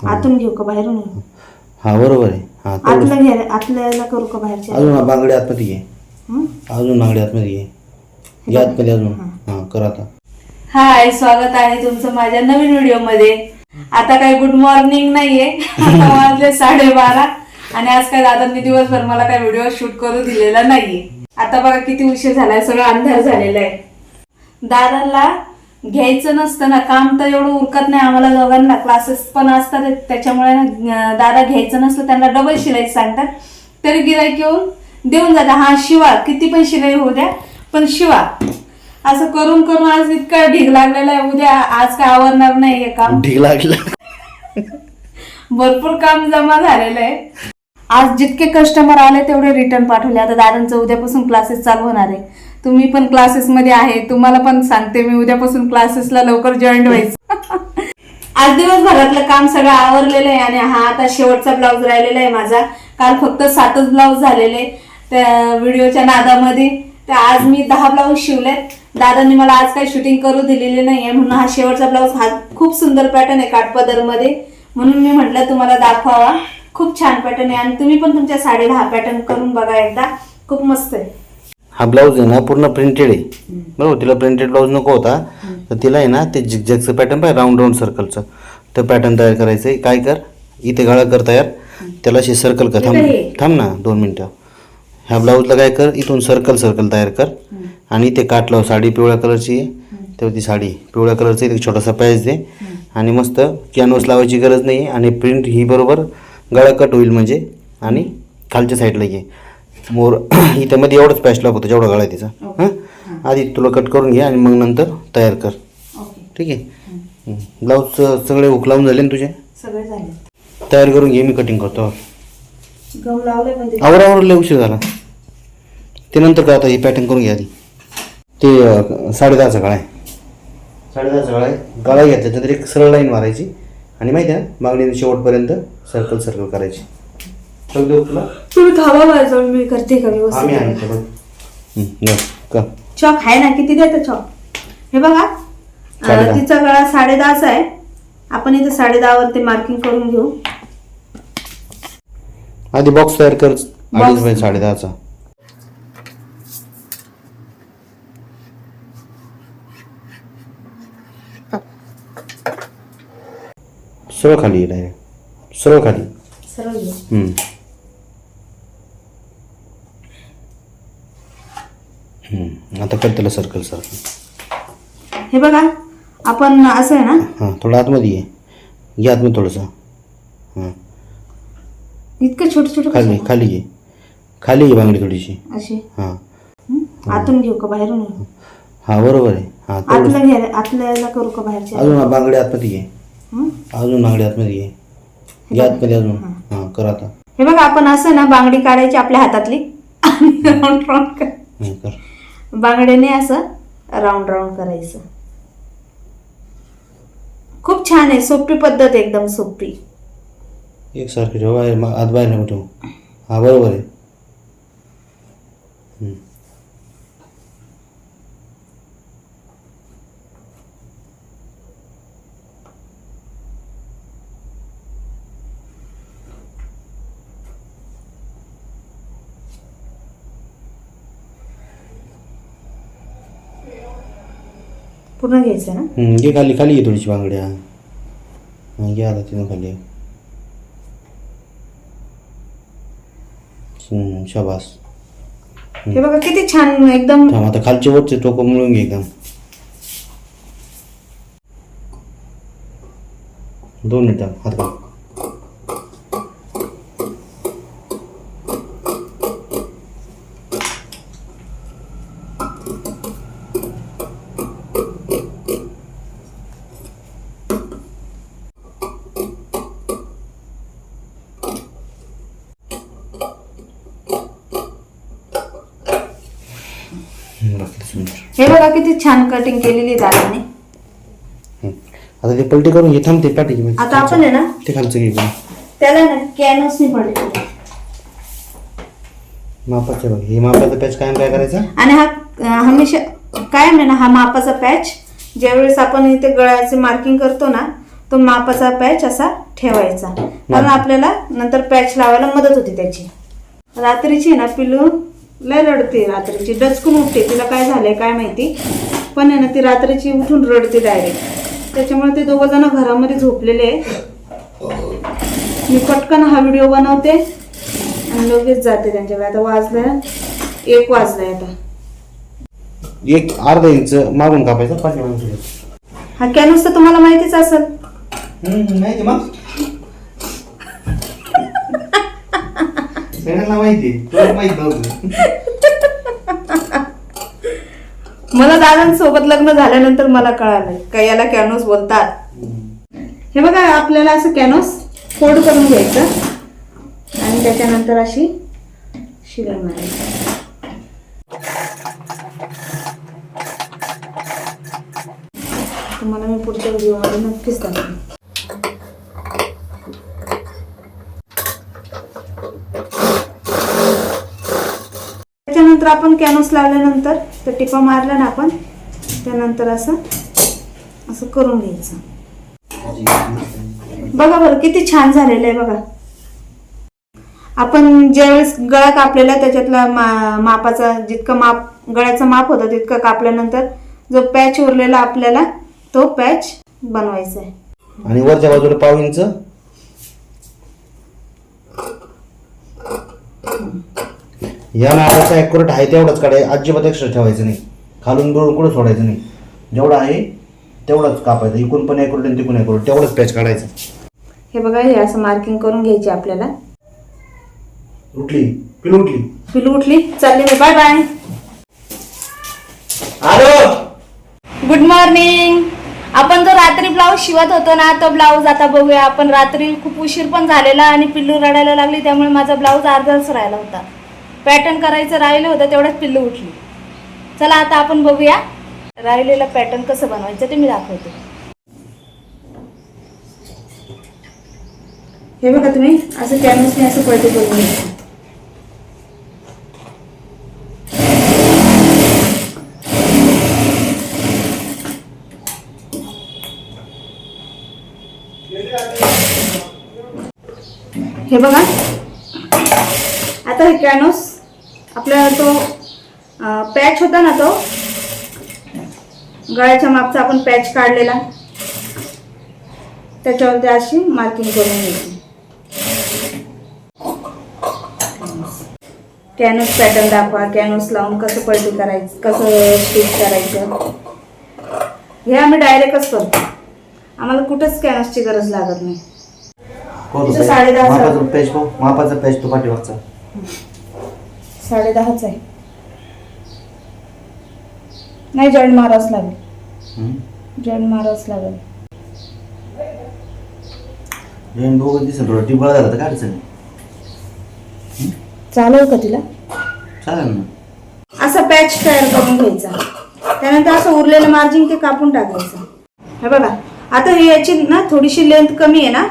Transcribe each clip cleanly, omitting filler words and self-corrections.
आतून घेऊ का बाहेरून घेऊ? हा बरोबर आहे. हा आतलं घे, आतल्याला करू का बाहेरच्या? अजून बांगडे आतमध्ये घे. अजून बांगडे आतमध्ये घे. घे आतमध्ये अजून. हा कर आता. हाय, स्वागत आहे तुमचं माझ्या नवीन व्हिडिओ मध्ये. आता काही गुड मॉर्निंग नाहीये, आता वाजले 12:30 आणि आज काय दादांनी दिवसभर मला काय व्हिडिओ शूट करू दिलेला नाहीये. आता बघा किती उशीर झालाय, सगळं अंधार झालेला आहे. दादांना घ्यायचं नसतं ना, काम तर एवढं उरकत नाही आम्हाला दोघांना, क्लासेस पण असतात त्याच्यामुळे दादा घ्यायचं नसतं त्यांना डबल शिलाई सांगतात, तरी गिराईक येऊन देऊन जाता. हा शिवा, किती पण शिलाई होऊ द्या पण शिवा. असं करून करून आज इतका ढीग लागलेला आहे, उद्या आज काय आवरणार नाहीये काम. ढीग लागलं, भरपूर काम जमा झालेलं आहे. आज जितके कस्टमर आले तेवढे रिटर्न पाठवले. आता दादांचं उद्यापासून क्लासेस चालू होणार आहे. तुम्ही पण क्लासेस मध्ये आहे, तुम्हाला पण सांगते मी, उद्यापासून क्लासेसला लवकर जॉईन व्हायचं. आज दिवसभरातलं काम सगळं आवरलेलं आहे आणि हा आता शेवटचा ब्लाऊज राहिलेला आहे माझा. काल फक्त 7च ब्लाऊज झालेले त्या व्हिडिओच्या नादामध्ये, तर आज मी 10 ब्लाऊज शिवलेत. दादांनी मला आज काही शूटिंग करू दिलेली नाहीये, म्हणून हा शेवटचा ब्लाऊज. हा खूप सुंदर पॅटर्न आहे काठपदर मध्ये, म्हणून मी म्हटलं तुम्हाला दाखवावा. खूप छान पॅटर्न आहे आणि तुम्ही पण तुमच्या साडीला हा पॅटर्न करून बघा एकदा, खूप मस्त आहे. हा ब्लाऊज आहे ना पूर्ण प्रिंटेड आहे बरोबर. तिला प्रिंटेड ब्लाऊज नको होता, तर तिला आहे ना ते झिगझॅगचं पॅटर्न पाहिजे, राऊंड राऊंड सर्कलचं तर पॅटर्न तयार करायचं आहे. काय कर, इथे गळा कर तयार, त्याला अशी सर्कल कर. थांब ना 2 मिनटं. ह्या ब्लाऊजला काय कर, इथून सर्कल तयार कर आणि ते काट लाव. साडी पिवळ्या कलरची आहे, तेव्हा ती साडी पिवळ्या कलरची, एक छोटासा पॅच दे आणि मस्त कॅनव्हास लावायची गरज नाही. आणि प्रिंट ही बरोबर गळा कट होईल म्हणजे. आणि खालच्या साईडला घे मोर, इथं मध्ये एवढंच पॅच लाव फक्त, जेवढा गळा आहे तिचा. हां, आधी तुला कट करून घे आणि मग नंतर तयार कर. ठीक आहे. ब्लाऊज सगळे हुक लावून झाले ना तुझे? सगळे झाले, तयार करून घे, मी कटिंग करतो. गम लावले पण ते आवरावर उशीर झाला ते नंतर काय. आता ही पॅटर्न करून घ्या आधी. ते 10:30चा गळा आहे, 10:30चा गळा आहे. गळा घ्यायचा त्यानंतर एक सरळ लाईन मारायची आणि माहिती आहे ना मागणीने शेवटपर्यंत सर्कल करायची. तुला तुम्ही थांबा माझ्याजवळ, मी करते का व्यवस्थित. आम्ही आहे का चॉक आहे ना, किती देतं चॉक? हे बघा, 10:30. तिचा गळा 10:30 आहे. आपण इथे 10:30 वरती मार्किंग करून घेऊ. आधी बॉक्स तयार कर 2.5 बाय 10:30चा. सरळ खाली डायरेक्ट, सरळ खाली. सरळ घेऊ. आता कर त्याला सर्कल. हे बघा, आपण असं आहे ना. हां, थोडं आतमध्ये घे आतमध्ये थोडंसं. हां, इतकं छोटं छोटं खाली खाली घे, खाली घे बांगडी थोडीशी अशी. हां, आतून घेऊ का बाहेरून घेऊ? हां बरोबर आहे. हां, आतलं घे, आतल्याला करू का बाहेरच्या? अजून बांगडी आतमध्ये घे. अजून बांगडी आतमध्ये घे आतमध्ये अजून. हां, कर आता. हे बघा, आपण असं ना बांगडी काढायची आपल्या हातातली आणि राऊंड राऊंड कर. बांगड्याने असं राऊंड राऊंड करायचं. खूप छान आहे, सोपी पद्धत, एकदम सोपी. एकसारखी ठेव, आत बाहेर नको ठेवू. हा बरोबर आहे. पूर्ण घ्यायचं ना. घे खाली खाली घे थोडीशी बांगड्या. हां, घे आता तिथून खाली. शाबास. हे बघा किती छान एकदम. आता खालचे वरचे टोक मिळून घे एकदम. 2 मिनिटं हात काढ. हे बघा किती छान कटिंग केलेली दादाने. आता ते पलटी करून घे. थांब ते पाठी. आता आपण आहे ना ते खालचं घे त्याला ना कॅनव्हास नाही पडले मापाचे. बघ हे मापाचा पॅच कायम काय करायचा. आणि हा हमेशा कायम आहे ना, हा मापाचा पॅच ज्यावेळेस आपण इथे गळ्याचे मार्किंग करतो ना, तो मापाचा पॅच असा ठेवायचा, कारण आपल्याला नंतर पॅच लावायला मदत होती त्याची. रात्रीची ना पिल्लू लय रडते, रात्रीची डचकून उठते, तिला काय झालंय काय माहिती, पण आहे ना ती रात्रीची उठून रडते डायरेक्ट. त्याच्यामुळे ते दोघं जण घरामध्ये झोपलेले आहे. मी पटकन हा व्हिडिओ बनवते आणि लगेच जाते त्यांच्याकडे. आता वाजलं 1 वाजलाय. आता 1 अर्धा इंच मागून कापायचं, पाठीमागून. हा कॅनव्हास तर तुम्हाला माहितीच असेल. माहिती मग सगळ्यांना माहिती, तुला माहित नव्हतं. मला दादांसोबत लग्न झाल्यानंतर मला कळालं का याला कॅनव्हास बोलतात. हे बघा, आपल्याला असं कॅनव्हास फोल्ड करून घ्यायचं आणि त्याच्यानंतर अशी शिलाई मारायची. तुम्हाला मी पुढच्या व्हिडिओमध्ये नक्कीच दाखवेन. त्याच्यानंतर आपण कॅनव्हास लावल्यानंतर तर टिपा मारल्या ना आपण, त्यानंतर असं असं करून घ्यायचं. बघा बरं किती छान झालेलं आहे. बघा, आपण ज्यावेळेस गळा कापलेला त्याच्यातला मापाचा जितकं माप गळ्याचं माप होतं तितकं कापल्यानंतर जो पॅच उरलेला आपल्याला तो पॅच बनवायचा आहे. आणि वरच्या बाजूला 1/2 इंच या मापाचा ॲक्युरेट आहे तेवढाच काढायचं, अजिबात एक्स्ट्रा ठेवायचं नाही. खालून बिळून कुठं सोडायचं नाही, जेवढा आहे तेवढाच कापायचं. इकडून पण ॲक्युरेट आणि तिकडून ॲक्युरेट, तेवढंच पॅच काढायचं. हे बघा, हे असं मार्किंग करून घ्यायची आपल्याला. उठली पिलू, उठली पिलू उठली, चालली मी. Bye bye. Good morning. आपण जो रात्री ब्लाऊज शिवत होतो ना तो ब्लाऊज आता बघूया आपण. रात्री खूप उशीर पण झालेला आणि पिल्लू रडायला लागली, त्यामुळे माझा ब्लाऊज अर्धाच राहिला होता. पॅटर्न करायचं राहिलं होतं, तेवढ्यात पिल्लू उठली. चला आता आपण बघूया राहिलेला पॅटर्न कसं बनवायचं ते मी दाखवते. हे बघा, तुम्ही असं कॅनव्हासने असं पलटी करून घ्यायचं. हे बघा, आता हे कॅनव्हास आपल्याला तो पॅच होता ना, तो गळ्याच्या मागचा आपण पॅच काढलेला, त्याच्यावरती अशी मार्किंग करून घ्यायची. कॅनव्हास पॅटर्न दाखवा, कॅनव्हास लावून कसं पलटी करायचं, कसं स्टिच करायचं, हे आम्ही डायरेक्टच करतो. आम्हाला कुठंच कॅनव्हासची गरज लागत नाही. 10.5 मापाचा पॅच तो पाठीमागचा 10.5 आहे. नाही, जॉईंट मारावंच लागेल, जॉईंट मारावंच लागेल. दोघं दिसेल थोडं टिबळ झालं तर काय अडचण नाही. चालेल का तिला? चालेल ना. असा पॅच तयार करून घ्यायचा, त्यानंतर असं उरलेलं मार्जिन ते कापून टाकायचं. हे बघा, आता हे याची ना थोडीशी लेंथ कमी आहे ना,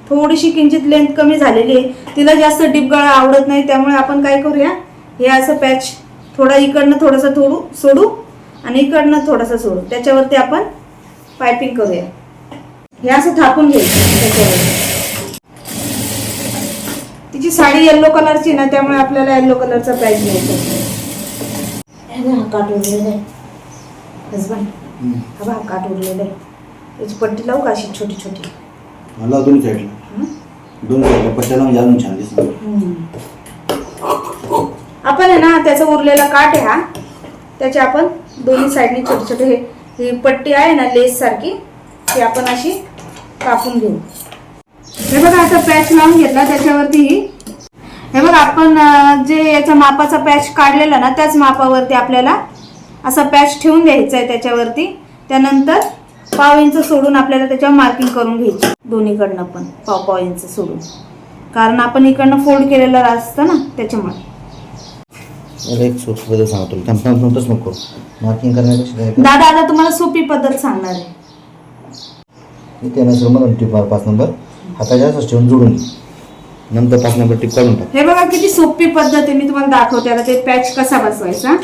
थोडीशी किंचित लेंथ कमी झालेली आहे. तिला जास्त डीप गळा आवडत नाही, त्यामुळे आपण काय करूया, हे असं पॅच थोडा इकडनं थोडंसं सोडू आणि इकडनं थोडंसं सोडू, त्याच्यावरती आपण पायपिंग करूया. हे असं थापून घ्यायचं त्याच्यावर. तिची साडी येल्लो कलरची ना, त्यामुळे आपल्याला येल्लो कलरचा पॅच घ्यायचा. काट उरलेलं आहे हजबंड, हा बा काट उरलेलं आहे. याची पट्टी लावू का अशी छोटी छोटी? मला दोन साईडला पट्ट्या लावून अजून छान दिसत. आपण आहे ना त्याचा उरलेला काट आहे हा, त्याचे आपण दोन्ही साईडनी छोटे छोटे ही पट्टी आहे ना लेस सारखी, ती आपण अशी कापून घेऊ. हे बघा, आता पॅच लावून घेतला त्याच्यावरती. हे बघा, आपण जे याचा मापाचा पॅच काढलेला ना त्याच मापावरती आपल्याला असा पॅच ठेवून द्यायचा आहे त्याच्यावरती. त्यानंतर 1/2 इंच सोडून आपल्याला त्याच्यावर मार्किंग करून घ्यायची, दोन्हीकडनं पण 1/2 इंच सोडून, कारण आपण इकडनं फोल्ड केलेलं असतं ना त्याच्यामुळे. एक सोपी पद्धत सांगतो तुला, नको मार्किंग करण्यापेक्षा. दादा आता तुम्हाला सोपी पद्धत सांगणार आहे. इथे नसेल म्हणून टिप 5 नंबर हाताच्या असंच ठेवून जोडून घे, नंतर 5 नंबर टिप काढून टाक. हे बघा किती सोपी पद्धत आहे, मी तुम्हाला दाखवते आता ते पॅच कसा बसवायचा.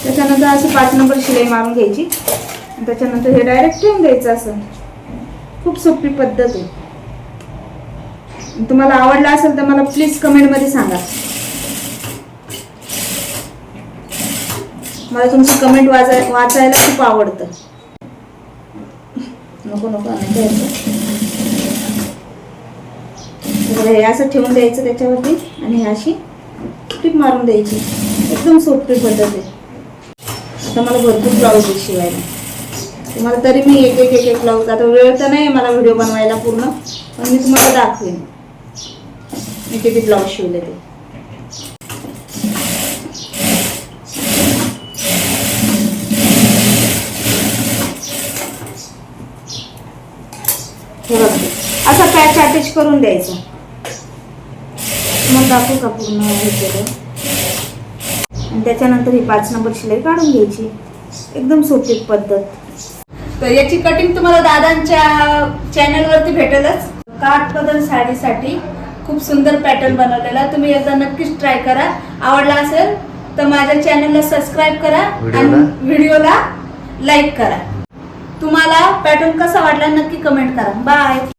त्याच्यानंतर अशी 5 नंबर शिलाई मारून घ्यायची. त्याच्यानंतर हे डायरेक्ट ठेवून द्यायचं असं. खूप सोपी पद्धत आहे. तुम्हाला आवडला असेल तर मला प्लीज कमेंटमध्ये सांगा. मला तुमची कमेंट वाचायला खूप आवडतं. नको नको हे असं ठेवून द्यायचं त्याच्यावरती आणि हे अशी टीप मारून द्यायची. एकदम सोपी पद्धत आहे. आता मला भरपूर ब्लाऊज आहे शिवायला. तुम्हाला तरी मी एक एक एक एक ब्लाऊज, आता वेळ तर नाही मला व्हिडिओ बनवायला पूर्ण, पण मी तुम्हाला दाखवेन मी किती ब्लाऊज शिवले ते. हे बघा असा पॅच अटॅच करून द्यायचा. मग दाखवू का पूर्ण हे केलं. आणि त्याच्यानंतर ही 5 नंबर शिलाई काढून घ्यायची. एकदम सोपी पद्धत. तर याची कटिंग तुम्हाला दादांच्या चॅनलवरती भेटेलच. काठपदर साडीसाठी खूप सुंदर पॅटर्न बनवलेला. तुम्ही एकदा नक्कीच ट्राय करा. आवडला असेल तर माझ्या चॅनलला सबस्क्राईब करा आणि व्हिडिओला लाईक करा. तुम्हाला पॅटर्न कसा वाटला नक्की कमेंट करा. बाय.